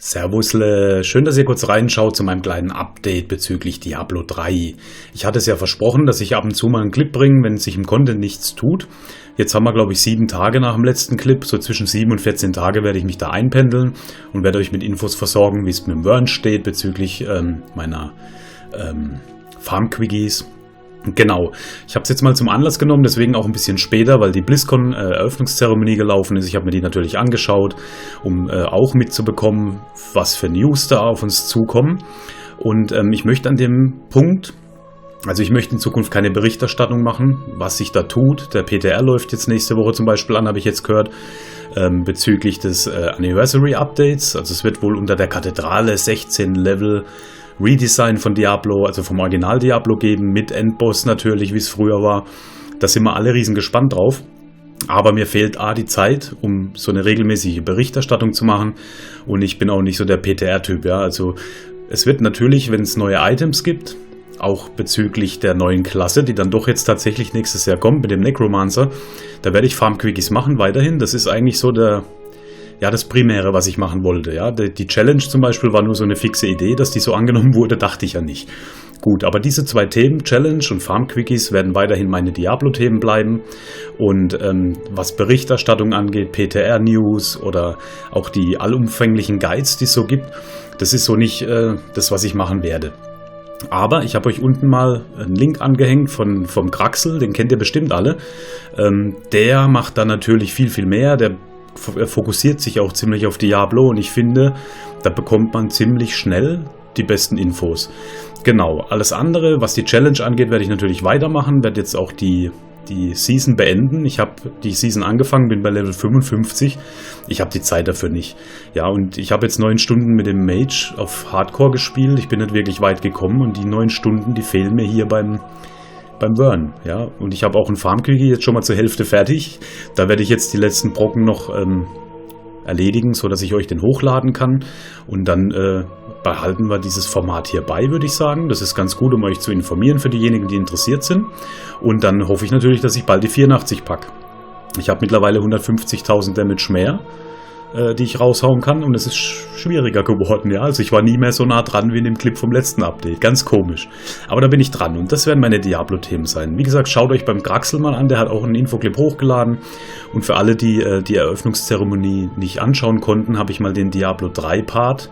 Servusle, schön, dass ihr kurz reinschaut zu meinem kleinen Update bezüglich Diablo 3. Ich hatte es ja versprochen, dass ich ab und zu mal einen Clip bringe, wenn sich im Content nichts tut. Jetzt haben wir, glaube ich, 7 Tage nach dem letzten Clip. So zwischen 7 und 14 Tage werde ich mich da einpendeln und werde euch mit Infos versorgen, wie es mit dem Wern steht bezüglich meiner Farmquickies. Genau, ich habe es jetzt mal zum Anlass genommen, deswegen auch ein bisschen später, weil die Blizzcon Eröffnungszeremonie gelaufen ist. Ich habe mir die natürlich angeschaut, um auch mitzubekommen, was für News da auf uns zukommen. Und ich möchte an dem Punkt, also ich möchte in Zukunft keine Berichterstattung machen, was sich da tut. Der PTR läuft jetzt nächste Woche zum Beispiel an, habe ich jetzt gehört, bezüglich des Anniversary Updates. Also es wird wohl unter der Kathedrale 16 Level Redesign von Diablo, also vom Original Diablo geben, mit Endboss natürlich, wie es früher war. Da sind wir alle riesen gespannt drauf. Aber mir fehlt die Zeit, um so eine regelmäßige Berichterstattung zu machen. Und ich bin auch nicht so der PTR-Typ. Ja? Also es wird natürlich, wenn es neue Items gibt, auch bezüglich der neuen Klasse, die dann doch jetzt tatsächlich nächstes Jahr kommt mit dem Necromancer, da werde ich Farmquickies machen weiterhin. Das ist eigentlich so das Primäre, was ich machen wollte. Ja. Die Challenge zum Beispiel war nur so eine fixe Idee, dass die so angenommen wurde, dachte ich ja nicht. Gut, aber diese 2 Themen, Challenge und Farmquickies, werden weiterhin meine Diablo-Themen bleiben. Und was Berichterstattung angeht, PTR-News oder auch die allumfänglichen Guides, die es so gibt, das ist so nicht das, was ich machen werde. Aber ich habe euch unten mal einen Link angehängt vom Kraxell, den kennt ihr bestimmt alle. Der macht da natürlich viel, viel mehr. Der fokussiert sich auch ziemlich auf Diablo und ich finde, da bekommt man ziemlich schnell die besten Infos. Genau, alles andere, was die Challenge angeht, werde ich natürlich weitermachen, werde jetzt auch die Season beenden. Ich habe die Season angefangen, bin bei Level 55. Ich habe die Zeit dafür nicht. Ja, und ich habe jetzt 9 Stunden mit dem Mage auf Hardcore gespielt. Ich bin nicht wirklich weit gekommen und die 9 Stunden, die fehlen mir hier beim Wern, ja, und ich habe auch einen Farmquickie jetzt schon mal zur Hälfte fertig. Da werde ich jetzt die letzten Brocken noch erledigen, sodass ich euch den hochladen kann. Und dann behalten wir dieses Format hier bei, würde ich sagen. Das ist ganz gut, um euch zu informieren für diejenigen, die interessiert sind. Und dann hoffe ich natürlich, dass ich bald die 84 packe. Ich habe mittlerweile 150.000 Damage mehr, die ich raushauen kann, und es ist schwieriger geworden, ja, also ich war nie mehr so nah dran wie in dem Clip vom letzten Update, ganz komisch, aber da bin ich dran und das werden meine Diablo-Themen sein. Wie gesagt, schaut euch beim Kraxell mal an, der hat auch einen Infoclip hochgeladen, und für alle, die die Eröffnungszeremonie nicht anschauen konnten, habe ich mal den Diablo 3 Part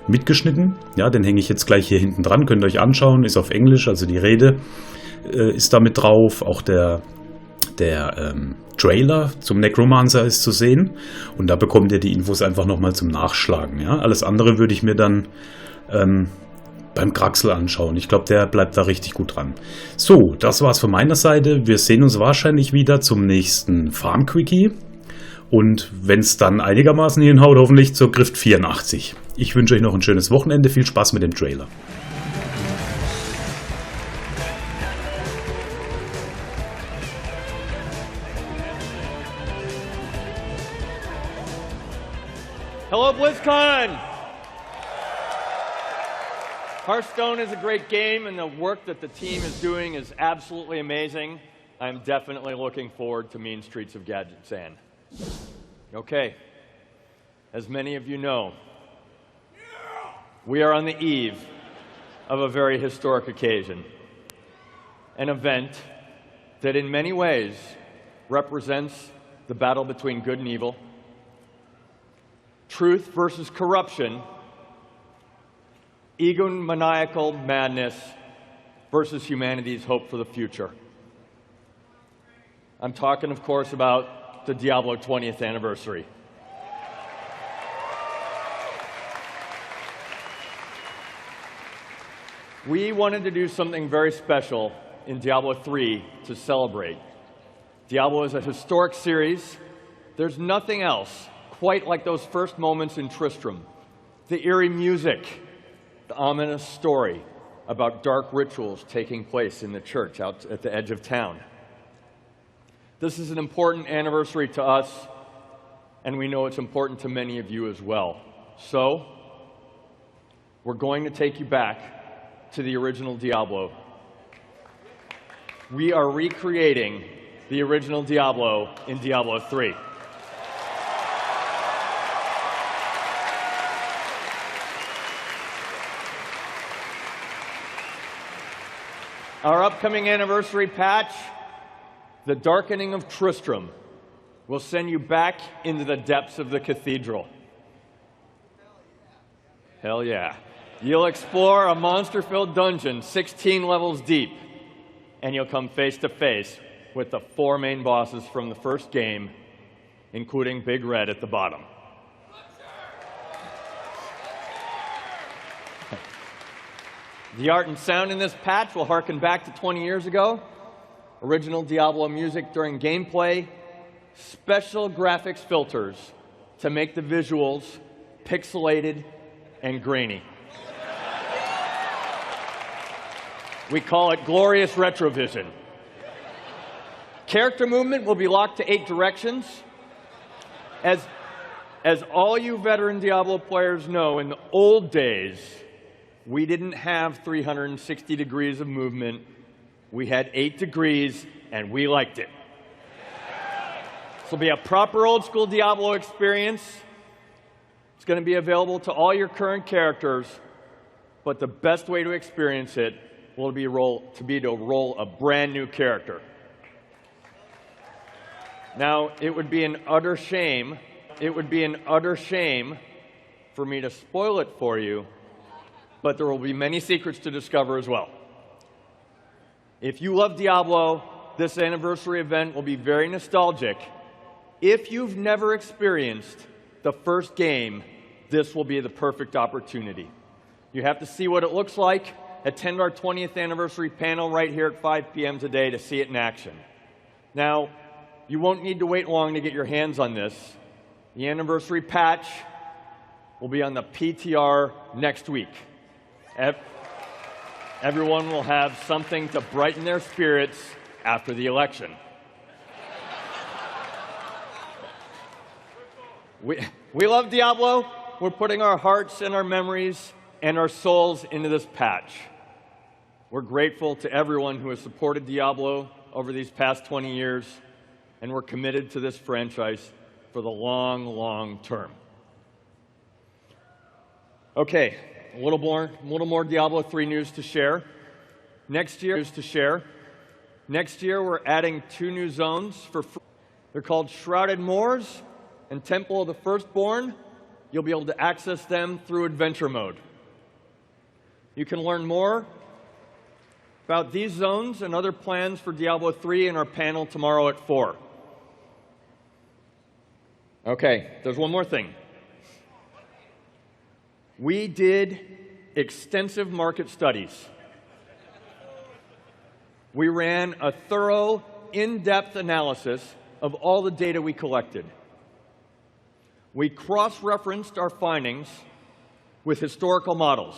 mitgeschnitten, ja, den hänge ich jetzt gleich hier hinten dran, könnt ihr euch anschauen, ist auf Englisch, also die Rede ist damit drauf, auch der Trailer zum Necromancer ist zu sehen, und da bekommt ihr die Infos einfach nochmal zum Nachschlagen. Ja? Alles andere würde ich mir dann beim Kraxell anschauen. Ich glaube, der bleibt da richtig gut dran. So, das war's von meiner Seite. Wir sehen uns wahrscheinlich wieder zum nächsten Farmquickie, und wenn es dann einigermaßen hinhaut, hoffentlich zur Grift 84. Ich wünsche euch noch ein schönes Wochenende. Viel Spaß mit dem Trailer. Hello, BlizzCon! Hearthstone is a great game, and the work that the team is doing is absolutely amazing. I'm definitely looking forward to Mean Streets of Gadget Sand. Okay, as many of you know, we are on the eve of a very historic occasion, an event that in many ways represents the battle between good and evil, truth versus corruption, egomaniacal madness versus humanity's hope for the future. I'm talking, of course, about the Diablo 20th anniversary. We wanted to do something very special in Diablo 3 to celebrate. Diablo is a historic series. There's nothing else quite like those first moments in Tristram. The eerie music, the ominous story about dark rituals taking place in the church out at the edge of town. This is an important anniversary to us, and we know it's important to many of you as well. So, we're going to take you back to the original Diablo. We are recreating the original Diablo in Diablo 3. Our upcoming anniversary patch, The Darkening of Tristram, will send you back into the depths of the cathedral. Hell yeah. You'll explore a monster-filled dungeon 16 levels deep, and you'll come face to face with the 4 main bosses from the first game, including Big Red at the bottom. The art and sound in this patch will harken back to 20 years ago. Original Diablo music during gameplay, special graphics filters to make the visuals pixelated and grainy. We call it glorious retrovision. Character movement will be locked to 8 directions. As all you veteran Diablo players know, in the old days, we didn't have 360 degrees of movement. We had 8 degrees, and we liked it. This will be a proper old school Diablo experience. It's going to be available to all your current characters, but the best way to experience it will be to roll a brand new character. Now, it would be an utter shame for me to spoil it for you, but there will be many secrets to discover as well. If you love Diablo, this anniversary event will be very nostalgic. If you've never experienced the first game, this will be the perfect opportunity. You have to see what it looks like. Attend our 20th anniversary panel right here at 5 p.m. today to see it in action. Now, you won't need to wait long to get your hands on this. The anniversary patch will be on the PTR next week. Everyone will have something to brighten their spirits after the election. We love Diablo. We're putting our hearts and our memories and our souls into this patch. We're grateful to everyone who has supported Diablo over these past 20 years, and we're committed to this franchise for the long, long term. Okay, a little more Diablo 3 news to share. Next year, we're adding 2 new zones for free. They're called Shrouded Moors and Temple of the Firstborn. You'll be able to access them through Adventure Mode. You can learn more about these zones and other plans for Diablo 3 in our panel tomorrow at 4. Okay, there's one more thing. We did extensive market studies. We ran a thorough, in-depth analysis of all the data we collected. We cross-referenced our findings with historical models.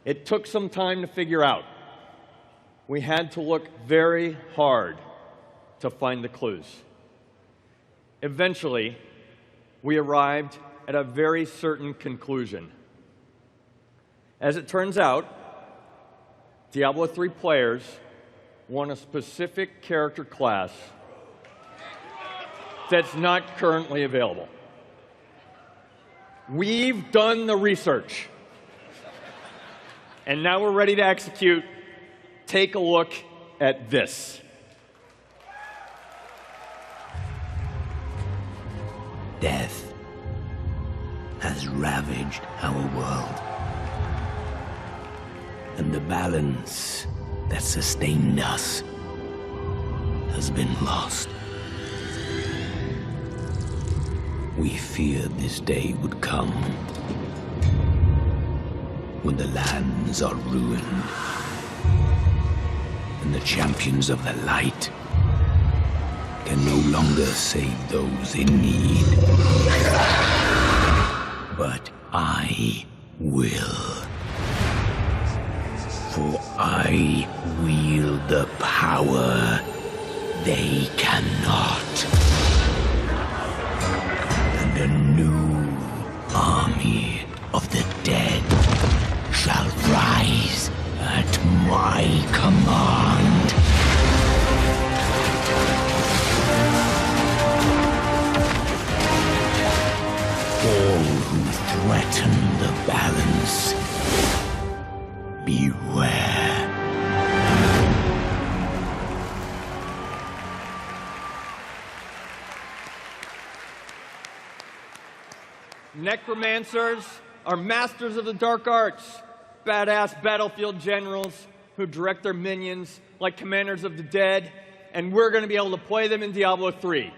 It took some time to figure out. We had to look very hard to find the clues. Eventually, we arrived at a very certain conclusion. As it turns out, Diablo 3 players want a specific character class that's not currently available. We've done the research, and now we're ready to execute. Take a look at this. Death has ravaged our world, and the balance that sustained us has been lost. We feared this day would come when the lands are ruined and the champions of the light can no longer save those in need. But I will. For I wield the power they cannot. And a new army of the dead shall rise at my command. All who threaten the balance, beware. Necromancers are masters of the dark arts, badass battlefield generals who direct their minions like commanders of the dead, and we're going to be able to play them in Diablo 3.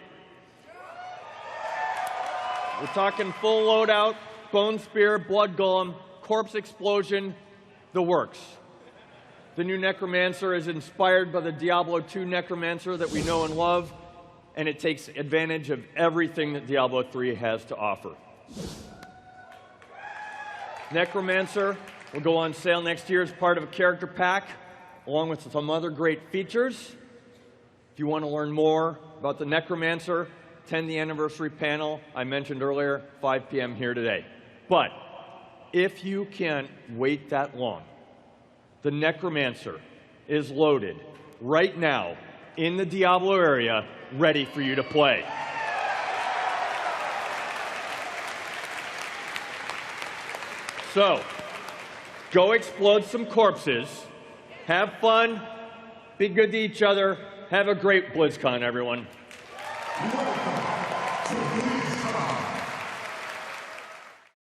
We're talking full loadout, bone spear, blood golem, corpse explosion, the works. The new Necromancer is inspired by the Diablo 2 Necromancer that we know and love, and it takes advantage of everything that Diablo 3 has to offer. Necromancer will go on sale next year as part of a character pack, along with some other great features. If you want to learn more about the Necromancer, attend the anniversary panel I mentioned earlier, 5 p.m. here today. But if you can't wait that long, the Necromancer is loaded right now in the Diablo area, ready for you to play. So, go explode some corpses, have fun, be good to each other, have a great Blizzcon, everyone.